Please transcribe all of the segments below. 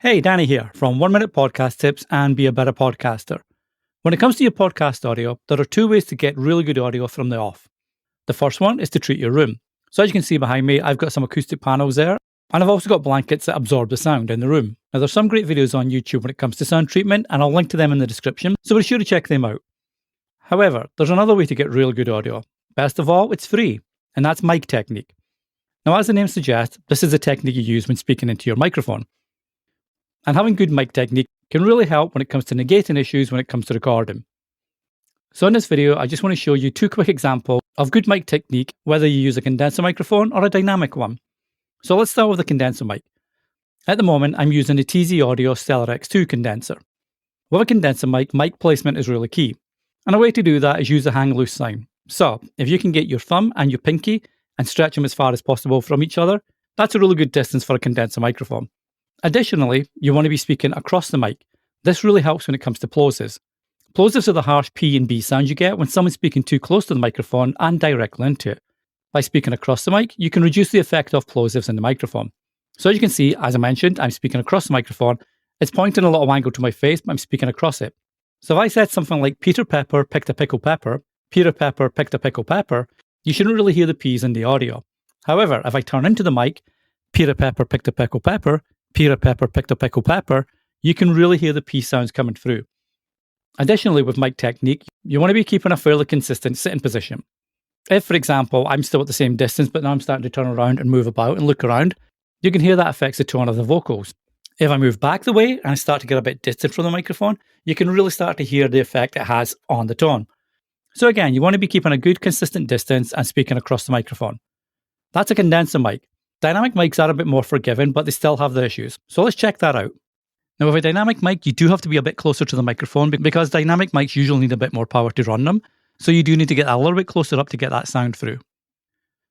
Hey, Danny here from 1 Minute Podcast Tips and Be a Better Podcaster. When it comes to your podcast audio, there are two ways to get really good audio from the off. The first one is to treat your room. So as you can see behind me, I've got some acoustic panels there, and I've also got blankets that absorb the sound in the room. Now there's some great videos on YouTube when it comes to sound treatment, and I'll link to them in the description, so be sure to check them out. However, there's another way to get real good audio. Best of all, it's free, and that's mic technique. Now as the name suggests, this is a technique you use when speaking into your microphone. And having good mic technique can really help when it comes to negating issues when it comes to recording. So in this video, I just want to show you two quick examples of good mic technique, whether you use a condenser microphone or a dynamic one. So let's start with the condenser mic. At the moment, I'm using a TZ Audio Stellar X2 condenser. With a condenser mic placement is really key. And a way to do that is use the hang loose sign. So if you can get your thumb and your pinky and stretch them as far as possible from each other, that's a really good distance for a condenser microphone. Additionally, you want to be speaking across the mic. This really helps when it comes to plosives. Plosives are the harsh P and B sounds you get when someone's speaking too close to the microphone and directly into it. By speaking across the mic, you can reduce the effect of plosives in the microphone. So as you can see, as I mentioned, I'm speaking across the microphone. It's pointing a little angle to my face, but I'm speaking across it. So if I said something like Peter Pepper picked a pickle pepper, Peter Pepper picked a pickle pepper, you shouldn't really hear the P's in the audio. However, if I turn into the mic, Peter Pepper picked a pickle pepper, Peter Pepper picked a pickle pepper, you can really hear the P sounds coming through. Additionally, with mic technique, you want to be keeping a fairly consistent sitting position. If, for example, I'm still at the same distance, but now I'm starting to turn around and move about and look around, you can hear that affects the tone of the vocals. If I move back the way and I start to get a bit distant from the microphone, you can really start to hear the effect it has on the tone. So again, you want to be keeping a good consistent distance and speaking across the microphone. That's a condenser mic. Dynamic mics are a bit more forgiving, but they still have the issues. So let's check that out. Now with a dynamic mic, you do have to be a bit closer to the microphone because dynamic mics usually need a bit more power to run them. So you do need to get a little bit closer up to get that sound through.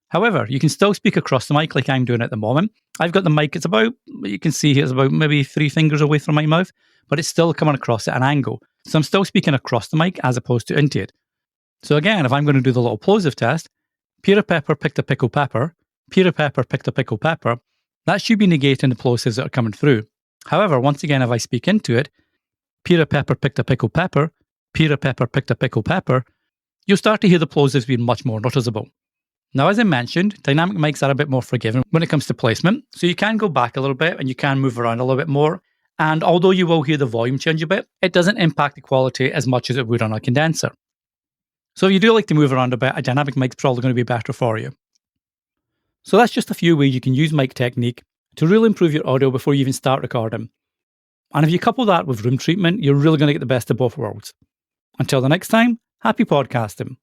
However, you can still speak across the mic like I'm doing at the moment. I've got the mic, it's about, you can see here, it's about maybe 3 fingers away from my mouth, but it's still coming across at an angle. So I'm still speaking across the mic as opposed to into it. So again, if I'm going to do the little plosive test, Peter Pepper picked a pickle pepper, Peter Pepper picked a pickle pepper, that should be negating the plosives that are coming through. However, once again, if I speak into it, Peter Pepper picked a pickle pepper, Peter Pepper picked a pickle pepper, you'll start to hear the plosives being much more noticeable. Now, as I mentioned, dynamic mics are a bit more forgiving when it comes to placement, so you can go back a little bit and you can move around a little bit more, and although you will hear the volume change a bit, it doesn't impact the quality as much as it would on a condenser. So if you do like to move around a bit, a dynamic mic's probably going to be better for you. So that's just a few ways you can use mic technique to really improve your audio before you even start recording. And if you couple that with room treatment, you're really going to get the best of both worlds. Until the next time, happy podcasting.